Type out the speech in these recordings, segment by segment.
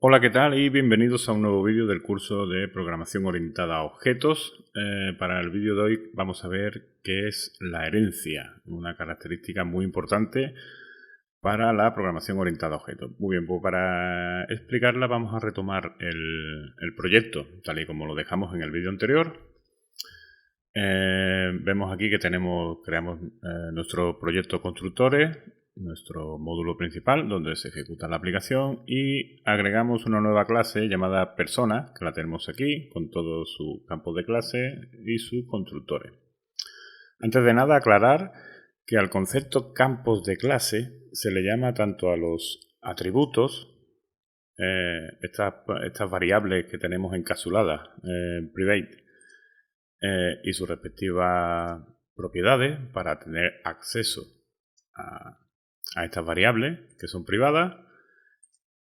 Hola, ¿qué tal? Y bienvenidos a un nuevo vídeo del curso de programación orientada a objetos. Para el vídeo de hoy vamos a ver qué es la herencia, una característica muy importante para la programación orientada a objetos. Muy bien, pues para explicarla vamos a retomar el proyecto tal y como lo dejamos en el vídeo anterior. Vemos aquí que creamos nuestro proyecto constructores, nuestro módulo principal donde se ejecuta la aplicación, y agregamos una nueva clase llamada persona, que la tenemos aquí con todo su campo de clase y sus constructores. Antes de nada, aclarar que al concepto campos de clase se le llama tanto a los atributos, estas variables que tenemos encapsuladas en private, y sus respectivas propiedades para tener acceso a estas variables que son privadas,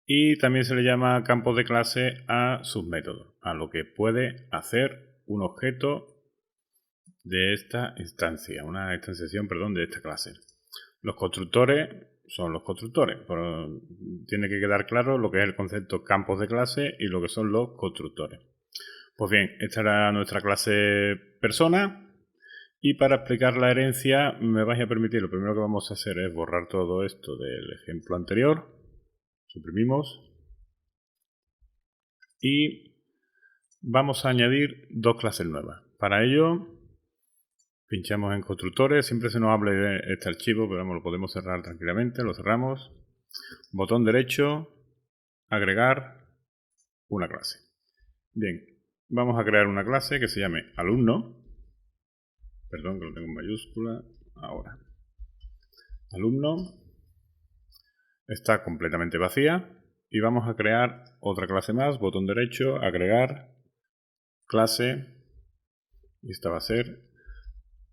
y también se le llama campos de clase a sus métodos, a lo que puede hacer un objeto de esta instancia, una instanciación, perdón, de esta clase. Los constructores son los constructores, pero tiene que quedar claro lo que es el concepto campos de clase y lo que son los constructores. Pues bien, esta era nuestra clase persona, y para explicar la herencia me vais a permitir, lo primero que vamos a hacer es borrar todo esto del ejemplo anterior, suprimimos, y vamos a añadir dos clases nuevas. Para ello pinchamos en constructores, siempre se nos habla de este archivo, pero lo podemos cerrar tranquilamente, lo cerramos, botón derecho, agregar una clase. Bien, vamos a crear una clase que se llame alumno. Perdón, que lo tengo en mayúscula. Ahora. Alumno. Está completamente vacía. Y vamos a crear otra clase más. Botón derecho, agregar, clase. Y esta va a ser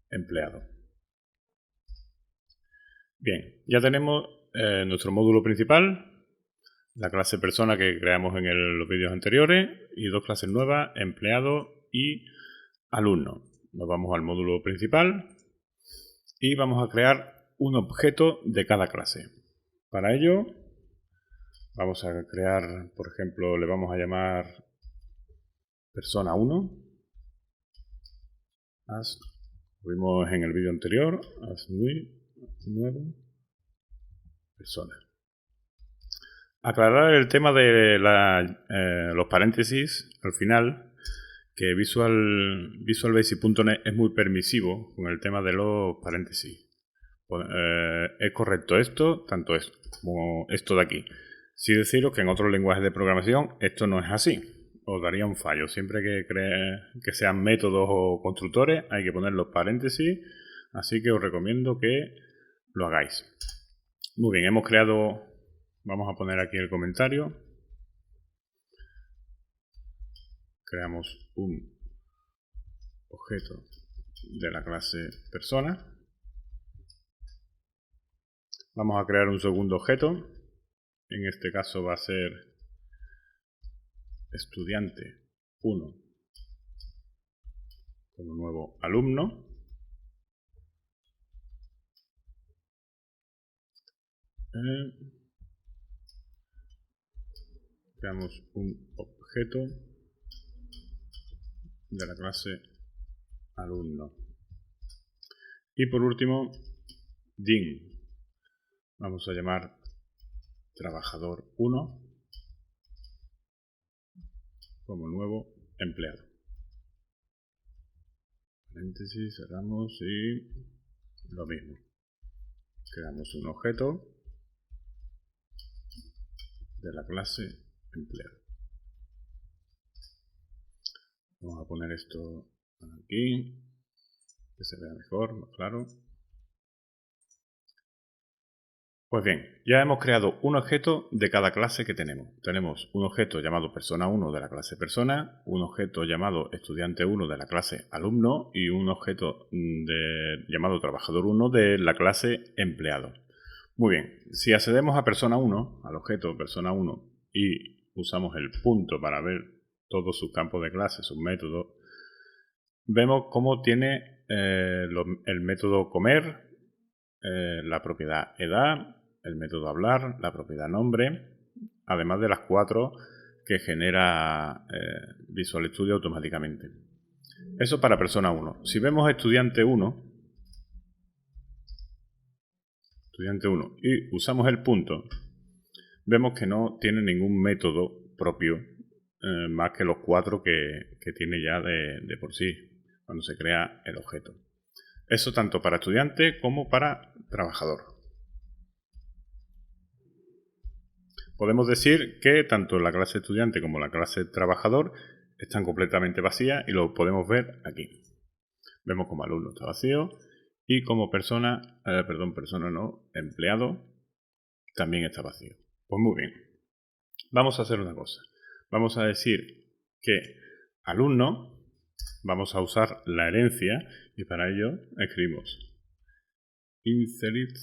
empleado. Bien, ya tenemos nuestro módulo principal, la clase persona que creamos en los vídeos anteriores, y dos clases nuevas, empleado y alumno. Nos vamos al módulo principal y vamos a crear un objeto de cada clase. Para ello vamos a crear, por ejemplo, le vamos a llamar persona 1. Vimos en el vídeo anterior, nuevo persona. Aclarar el tema de los paréntesis al final, que visualbasic.net es muy permisivo con el tema de los paréntesis. Es correcto esto, tanto esto como esto de aquí. Sí deciros que en otros lenguajes de programación esto no es así. Os daría un fallo. Siempre que sean métodos o constructores hay que poner los paréntesis, así que os recomiendo que lo hagáis. Muy bien, hemos creado, vamos a poner aquí el comentario. Creamos un objeto de la clase persona. Vamos a crear un segundo objeto. En este caso va a ser estudiante 1 como nuevo alumno. Creamos un objeto de la clase alumno. Y por último, DIN. Vamos a llamar trabajador 1 como nuevo empleado. Paréntesis, cerramos y lo mismo. Creamos un objeto de la clase empleado. Vamos a poner esto aquí, que se vea mejor, más claro. Pues bien, ya hemos creado un objeto de cada clase que tenemos. Tenemos un objeto llamado persona 1 de la clase persona, un objeto llamado estudiante 1 de la clase alumno y un objeto llamado trabajador 1 de la clase empleado. Muy bien, si accedemos a persona 1, al objeto persona 1, y usamos el punto para ver todos sus campos de clase, sus métodos, vemos cómo tiene el método comer, la propiedad edad, el método hablar, la propiedad nombre, además de las 4 que genera Visual Studio automáticamente. Eso para persona 1. Si vemos estudiante 1 y usamos el punto, vemos que no tiene ningún método propio más que los 4 que tiene ya de por sí cuando se crea el objeto. Eso tanto para estudiante como para trabajador. Podemos decir que tanto la clase estudiante como la clase trabajador están completamente vacías y lo podemos ver aquí. Vemos como alumno está vacío y como empleado también está vacío. Pues muy bien. Vamos a hacer una cosa. Vamos a decir que alumno, vamos a usar la herencia y para ello escribimos inherit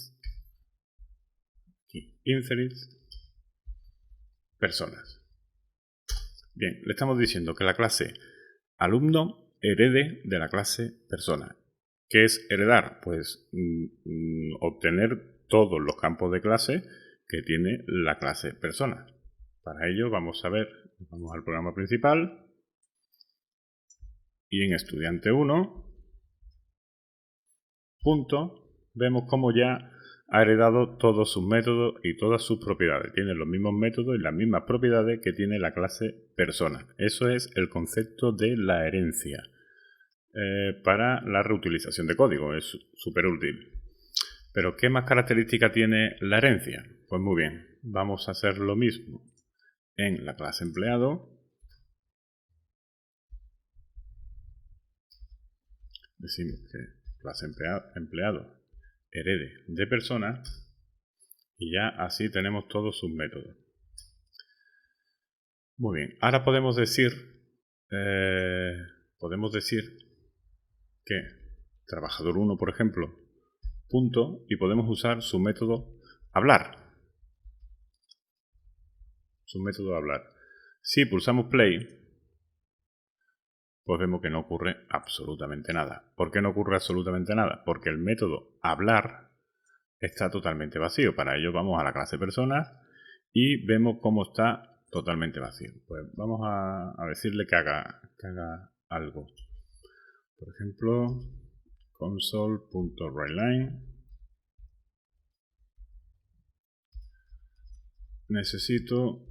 personas. Bien, le estamos diciendo que la clase alumno herede de la clase persona. ¿Qué es heredar? Pues obtener todos los campos de clase que tiene la clase persona. Para ello vamos al programa principal y en estudiante 1 vemos cómo ya ha heredado todos sus métodos y todas sus propiedades. Tiene los mismos métodos y las mismas propiedades que tiene la clase persona. Eso es el concepto de la herencia para la reutilización de código. Es súper útil. Pero ¿qué más característica tiene la herencia? Pues muy bien, vamos a hacer lo mismo en la clase empleado. Decimos que clase empleado herede de persona y ya así tenemos todos sus métodos. Muy bien, ahora podemos decir que trabajador 1, por ejemplo, punto, y podemos usar su método hablar. Si pulsamos play, pues vemos que no ocurre absolutamente nada. ¿Por qué no ocurre absolutamente nada? Porque el método hablar está totalmente vacío. Para ello vamos a la clase personas y vemos cómo está totalmente vacío. Pues vamos a decirle que haga algo. Por ejemplo, console.writeLine. Necesito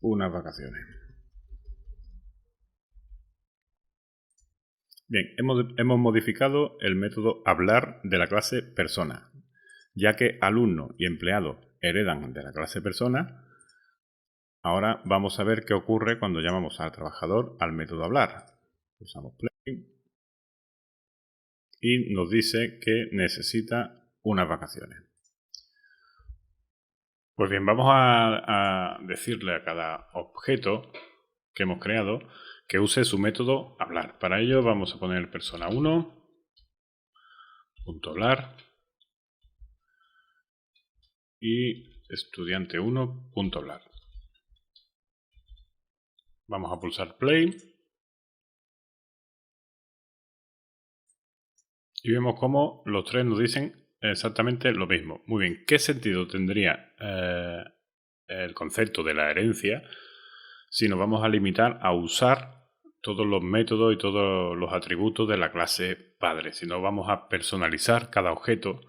unas vacaciones. Bien, hemos modificado el método hablar de la clase persona. Ya que alumno y empleado heredan de la clase persona, ahora vamos a ver qué ocurre cuando llamamos al trabajador al método hablar. Pulsamos play y nos dice que necesita unas vacaciones. Pues bien, vamos a decirle a cada objeto que hemos creado que use su método hablar. Para ello vamos a poner persona 1, punto hablar, y estudiante 1, punto hablar. Vamos a pulsar play y vemos cómo los tres nos dicen exactamente lo mismo. Muy bien, ¿qué sentido tendría el concepto de la herencia si nos vamos a limitar a usar todos los métodos y todos los atributos de la clase padre? Si no vamos a personalizar cada objeto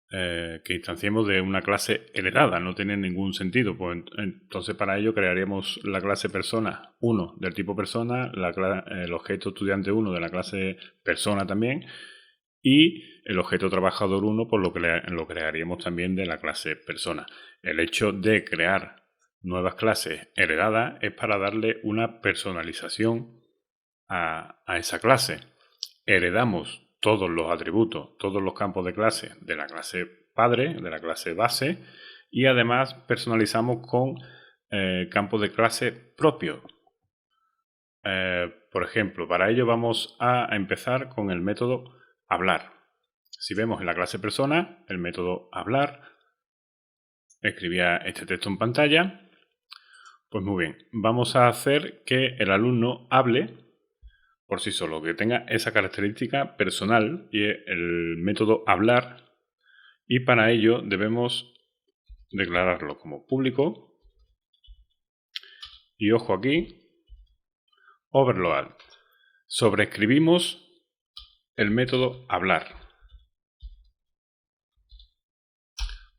que instanciemos de una clase heredada, no tiene ningún sentido. Pues entonces para ello crearíamos la clase persona 1 del tipo persona, el objeto estudiante 1 de la clase persona también, y el objeto trabajador 1 pues lo crearíamos también de la clase persona. El hecho de crear nuevas clases heredadas es para darle una personalización a esa clase. Heredamos todos los atributos, todos los campos de clase de la clase padre, de la clase base, y además personalizamos con campos de clase propios. Por ejemplo, para ello vamos a empezar con el método hablar. Si vemos en la clase persona, el método hablar escribía este texto en pantalla. Pues muy bien, vamos a hacer que el alumno hable por sí solo, que tenga esa característica personal y el método hablar, y para ello debemos declararlo como público Y ojo aquí, overload. Sobreescribimos el método hablar.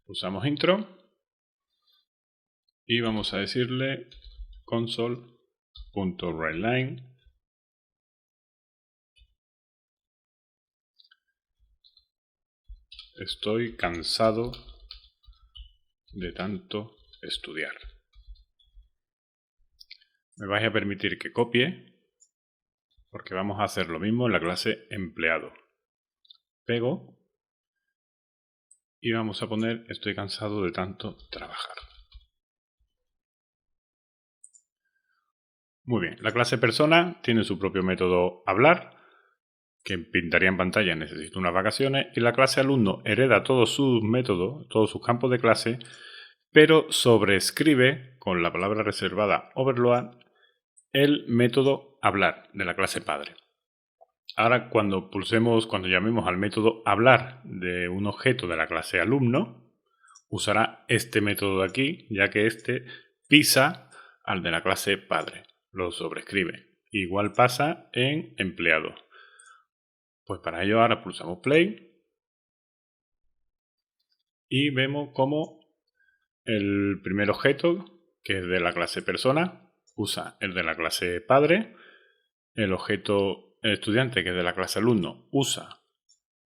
Usamos intro y vamos a decirle console.writeLine. Estoy cansado de tanto estudiar. Me vais a permitir que copie, porque vamos a hacer lo mismo en la clase empleado. Pego y vamos a poner estoy cansado de tanto trabajar. Muy bien, la clase persona tiene su propio método hablar, que pintaría en pantalla necesito unas vacaciones, y la clase alumno hereda todos sus métodos, todos sus campos de clase, pero sobreescribe con la palabra reservada overload el método hablar de la clase padre. Ahora cuando llamemos al método hablar de un objeto de la clase alumno, usará este método de aquí, ya que este pisa al de la clase padre, lo sobrescribe. Igual pasa en empleado. Pues para ello ahora pulsamos play y vemos cómo el primer objeto, que es de la clase persona, usa el de la clase padre. El objeto estudiante, que es de la clase alumno, usa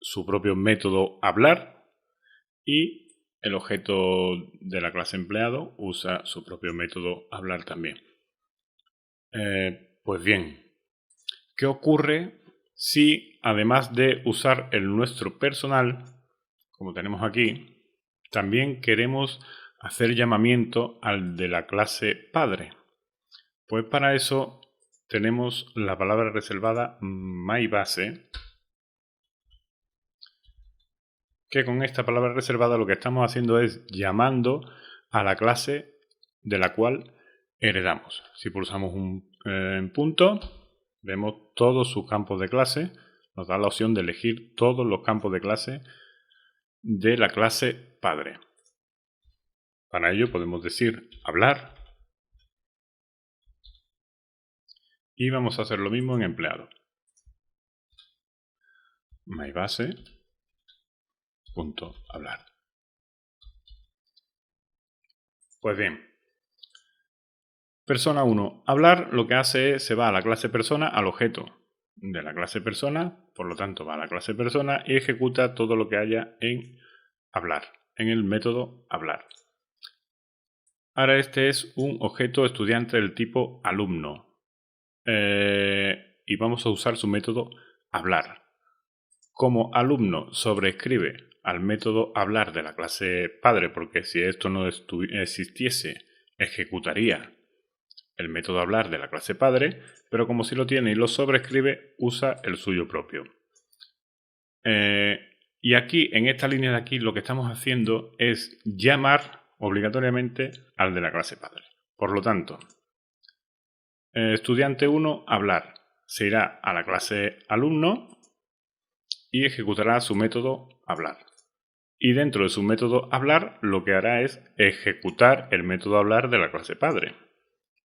su propio método hablar. Y el objeto de la clase empleado usa su propio método hablar también. Pues bien, ¿qué ocurre si además de usar el nuestro personal, como tenemos aquí, también queremos hacer llamamiento al de la clase padre? Pues para eso tenemos la palabra reservada myBase, que con esta palabra reservada lo que estamos haciendo es llamando a la clase de la cual heredamos. Si pulsamos un punto, vemos todos sus campos de clase. Nos da la opción de elegir todos los campos de clase de la clase padre. Para ello podemos decir hablar y vamos a hacer lo mismo en empleado. myBase.hablar. Pues bien, persona 1. Hablar lo que hace es se va a la clase persona al objeto de la clase persona, por lo tanto va a la clase persona y ejecuta todo lo que haya en hablar, en el método hablar. Ahora este es un objeto estudiante del tipo alumno y vamos a usar su método hablar. Como alumno sobreescribe al método hablar de la clase padre, porque si esto no existiese, ejecutaría el método hablar de la clase padre, pero como si lo tiene y lo sobreescribe, usa el suyo propio. Y aquí, en esta línea de aquí, lo que estamos haciendo es llamar obligatoriamente al de la clase padre. Por lo tanto, estudiante 1, hablar, se irá a la clase alumno y ejecutará su método hablar. Y dentro de su método hablar, lo que hará es ejecutar el método hablar de la clase padre,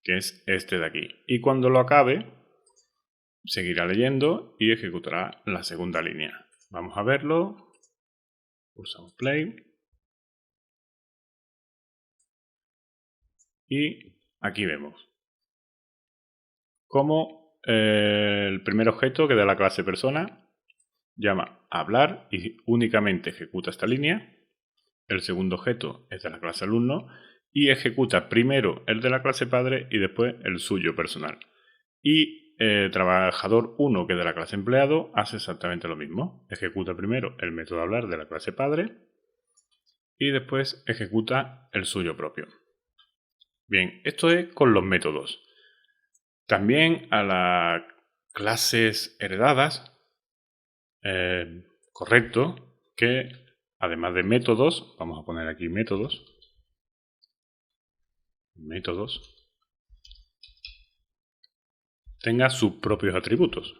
que es este de aquí. Y cuando lo acabe, seguirá leyendo y ejecutará la segunda línea. Vamos a verlo. Pulsamos play. Y aquí vemos cómo el primer objeto, que es de la clase persona, llama a hablar y únicamente ejecuta esta línea. El segundo objeto es de la clase alumno y ejecuta primero el de la clase padre y después el suyo personal. Y trabajador 1, que es de la clase empleado, hace exactamente lo mismo. Ejecuta primero el método hablar de la clase padre y después ejecuta el suyo propio. Bien, esto es con los métodos. También a las clases heredadas, correcto que además de métodos, vamos a poner aquí métodos, tenga sus propios atributos.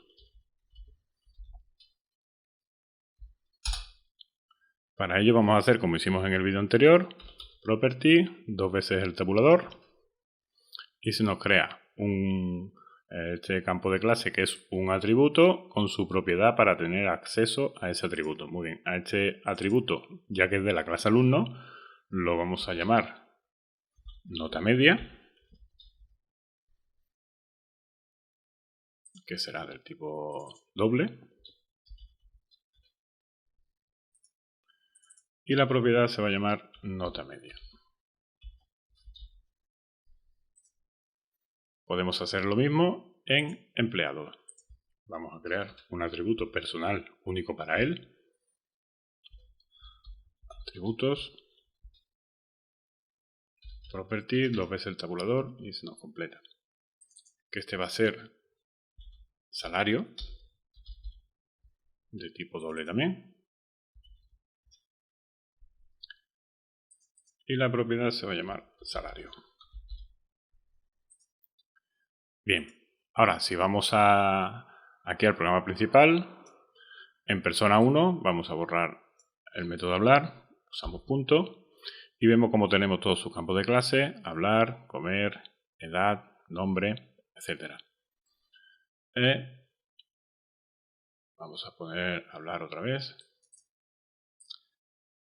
Para ello vamos a hacer como hicimos en el vídeo anterior, property, 2 veces el tabulador, y se nos crea este campo de clase que es un atributo con su propiedad para tener acceso a ese atributo. Muy bien, a este atributo, ya que es de la clase alumno, lo vamos a llamar nota media, que será del tipo doble. Y la propiedad se va a llamar nota media. Podemos hacer lo mismo en empleado. Vamos a crear un atributo personal único para él. Atributos. Property, 2 veces el tabulador y se nos completa. Que este va a ser salario, de tipo doble también. Y la propiedad se va a llamar salario. Bien, ahora si vamos aquí al programa principal, en persona 1 vamos a borrar el método hablar, usamos punto y vemos cómo tenemos todos sus campos de clase, hablar, comer, edad, nombre, etc. Vamos a poner hablar otra vez.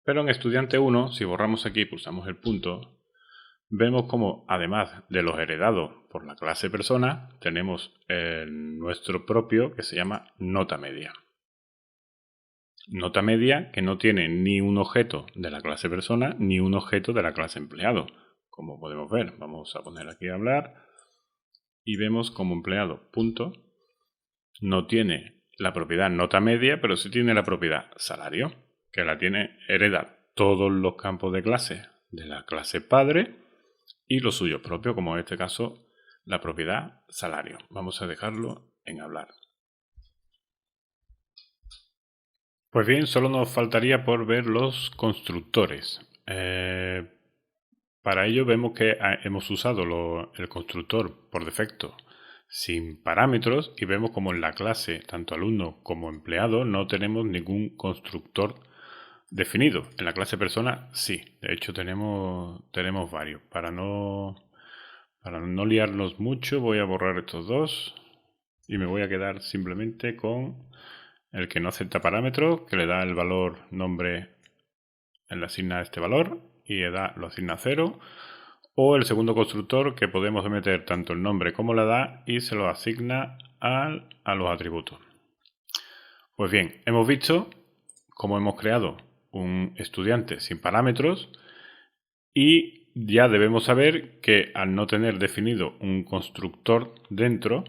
Pero en estudiante 1, si borramos aquí y pulsamos el punto, vemos como además de los heredados por la clase persona, tenemos nuestro propio que se llama nota media. Nota media que no tiene ni un objeto de la clase persona ni un objeto de la clase empleado. Como podemos ver, vamos a poner aquí a hablar y vemos como empleado punto no tiene la propiedad nota media, pero sí tiene la propiedad salario, que la tiene hereda todos los campos de clase de la clase padre y los suyos propios, como en este caso la propiedad salario. Vamos a dejarlo en hablar. Pues bien, solo nos faltaría por ver los constructores. Para ello vemos que hemos usado el constructor por defecto sin parámetros y vemos como en la clase, tanto alumno como empleado, no tenemos ningún constructor definido. En la clase persona sí, de hecho tenemos varios. Para no liarnos mucho voy a borrar estos dos y me voy a quedar simplemente con el que no acepta parámetros, que le da el valor nombre, le asigna este valor y edad lo asigna a 0. O el segundo constructor que podemos meter tanto el nombre como la edad y se lo asigna a los atributos. Pues bien, hemos visto cómo hemos creado un estudiante sin parámetros y ya debemos saber que al no tener definido un constructor dentro,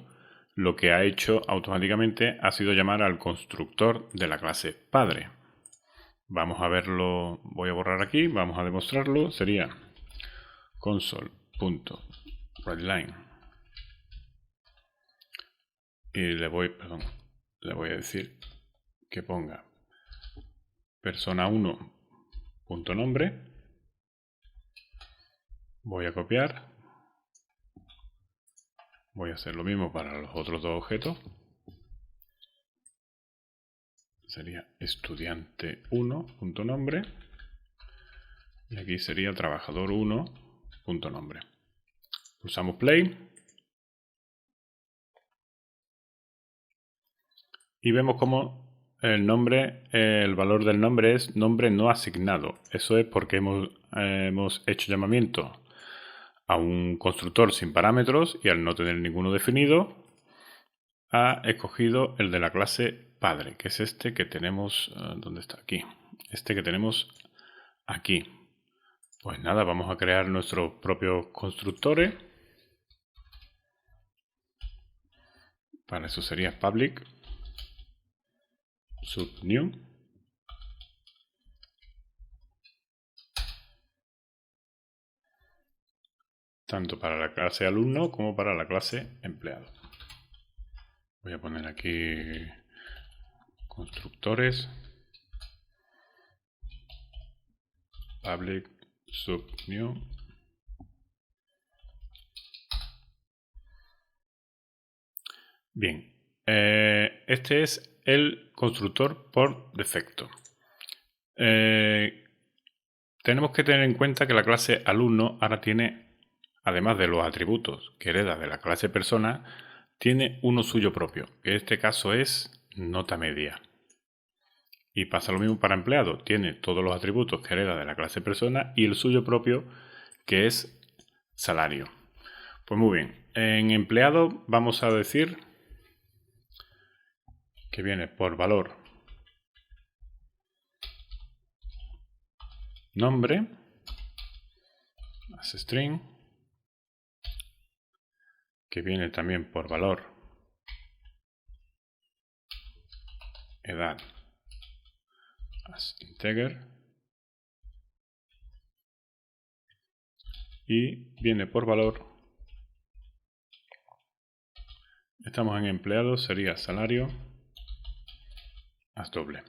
lo que ha hecho automáticamente ha sido llamar al constructor de la clase padre. Vamos a verlo, voy a borrar aquí, vamos a demostrarlo, sería console.writeLine y le voy a decir que ponga persona1.nombre. Voy a copiar, voy a hacer lo mismo para los otros dos objetos. Sería estudiante1.nombre y aquí sería trabajador1.nombre. Pulsamos play y vemos como el valor del nombre es nombre no asignado. Eso es porque hemos hecho llamamiento a un constructor sin parámetros y al no tener ninguno definido ha escogido el de la clase padre, que es este que tenemos, ¿dónde está? Aquí. Este que tenemos aquí. Pues nada, vamos a crear nuestros propios constructores. Para eso sería public subnew. Tanto para la clase alumno como para la clase empleado. Voy a poner aquí constructores public subnew. Bien, este es el constructor por defecto. Tenemos que tener en cuenta que la clase alumno ahora tiene además de los atributos que hereda de la clase persona, tiene uno suyo propio, que en este caso es nota media. Y pasa lo mismo para empleado, tiene todos los atributos que hereda de la clase persona y el suyo propio, que es salario. Pues muy bien, en empleado vamos a decir que viene por valor nombre, as string, que viene también por valor edad as integer y viene por valor, estamos en empleado, sería salario as doble.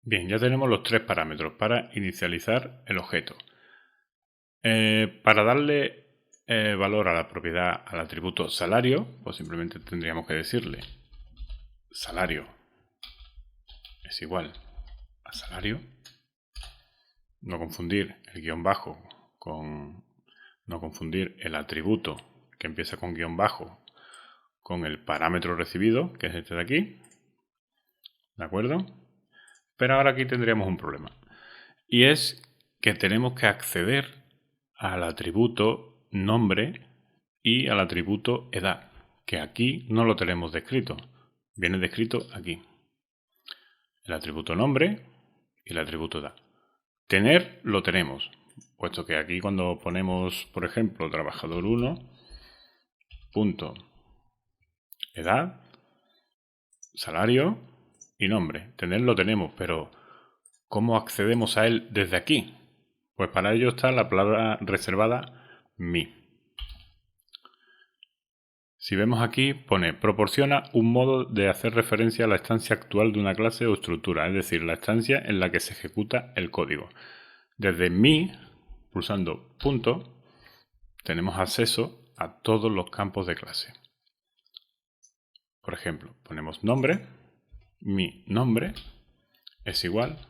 Bien, ya tenemos los tres parámetros para inicializar el objeto. Para darle valor a la propiedad, al atributo salario, pues simplemente tendríamos que decirle salario es igual a salario. No confundir el guión bajo con... No confundir el atributo que empieza con guión bajo con el parámetro recibido, que es este de aquí. ¿De acuerdo? Pero ahora aquí tendríamos un problema. Y es que tenemos que acceder al atributo nombre y al atributo edad, que aquí no lo tenemos descrito. Viene descrito aquí. El atributo nombre y el atributo edad. Tener lo tenemos, puesto que aquí cuando ponemos, por ejemplo, trabajador 1, punto, edad, salario y nombre. Tener lo tenemos, pero ¿cómo accedemos a él desde aquí? Pues para ello está la palabra reservada mi. Si vemos aquí, pone proporciona un modo de hacer referencia a la instancia actual de una clase o estructura, es decir, la instancia en la que se ejecuta el código. Desde mi, pulsando punto, tenemos acceso a todos los campos de clase. Por ejemplo, ponemos nombre, mi nombre es igual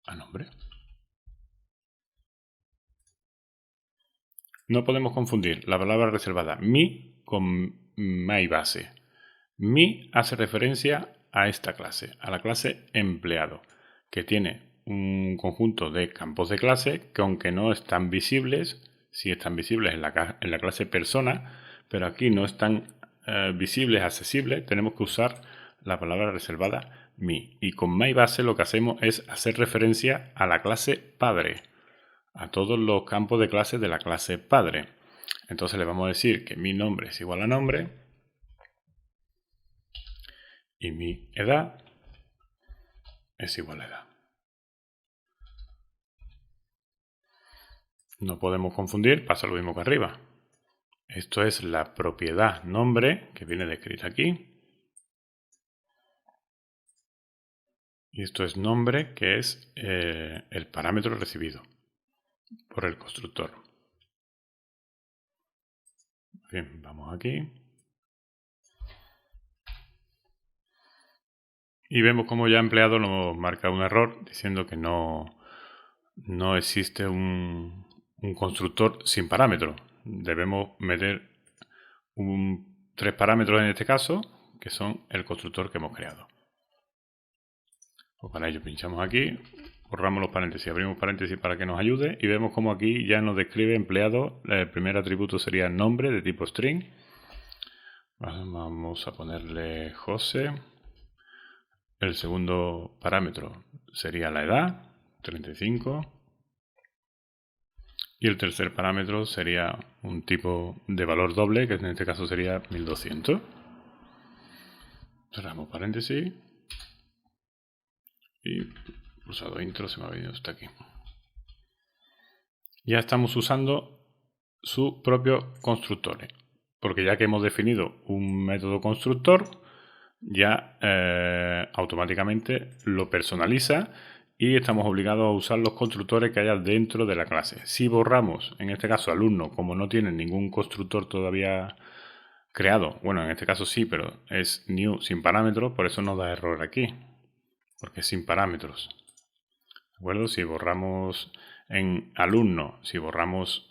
a nombre. No podemos confundir la palabra reservada mi con my base. Mi hace referencia a esta clase, a la clase empleado, que tiene un conjunto de campos de clase que aunque no están visibles, sí están visibles en la clase persona, pero aquí no están visibles, accesibles, tenemos que usar la palabra reservada mi. Y con myBase lo que hacemos es hacer referencia a la clase padre, a todos los campos de clase de la clase padre. Entonces le vamos a decir que mi nombre es igual a nombre y mi edad es igual a edad. No podemos confundir, pasa lo mismo que arriba. Esto es la propiedad nombre que viene descrita aquí. Y esto es nombre, que es el parámetro recibido por el constructor. Bien, vamos aquí. Y vemos como ya empleado nos marca un error diciendo que no existe un constructor sin parámetro. Debemos meter tres parámetros en este caso, que son el constructor que hemos creado. Pues para ello pinchamos aquí, borramos los paréntesis, abrimos paréntesis para que nos ayude y vemos como aquí ya nos describe empleado. El primer atributo sería nombre de tipo string. Vamos a ponerle José. El segundo parámetro sería la edad, 35. Y el tercer parámetro sería un tipo de valor doble, que en este caso sería 1200. Cerramos paréntesis. Y pulsado intro, se me ha venido hasta aquí. Ya estamos usando su propio constructor. Porque ya que hemos definido un método constructor, ya automáticamente lo personaliza y estamos obligados a usar los constructores que haya dentro de la clase. Si borramos, en este caso alumno, como no tiene ningún constructor todavía creado, bueno, en este caso sí, pero es new sin parámetros, por eso nos da error aquí, porque es sin parámetros. ¿De acuerdo? Si borramos en alumno, si borramos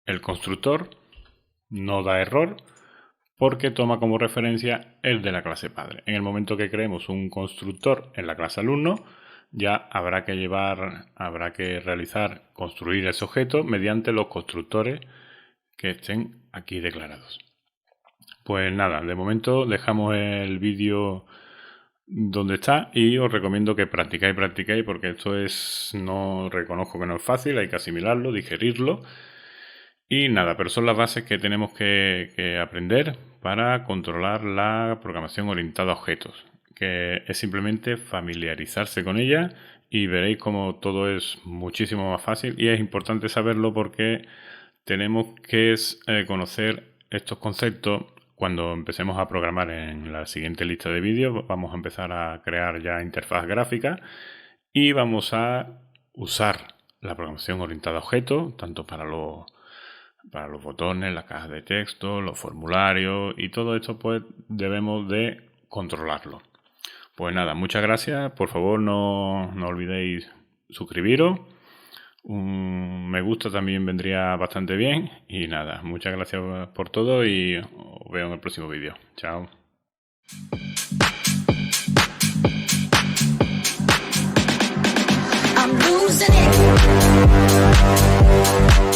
el constructor, no da error porque toma como referencia el de la clase padre. En el momento que creemos un constructor en la clase alumno, ya habrá que construir ese objeto mediante los constructores que estén aquí declarados. Pues nada, de momento dejamos el vídeo donde está y os recomiendo que practicáis porque no reconozco que no es fácil, hay que asimilarlo, digerirlo y nada, pero son las bases que tenemos que aprender para controlar la programación orientada a objetos, que es simplemente familiarizarse con ella y veréis como todo es muchísimo más fácil y es importante saberlo porque tenemos que conocer estos conceptos. Cuando empecemos a programar en la siguiente lista de vídeos, vamos a empezar a crear ya interfaz gráfica y vamos a usar la programación orientada a objetos, tanto para los botones, las cajas de texto, los formularios y todo esto pues debemos de controlarlo. Pues nada, muchas gracias. Por favor no olvidéis suscribiros. Un me gusta también vendría bastante bien. Y nada, muchas gracias por todo y os veo en el próximo vídeo. Chao. I'm losing it.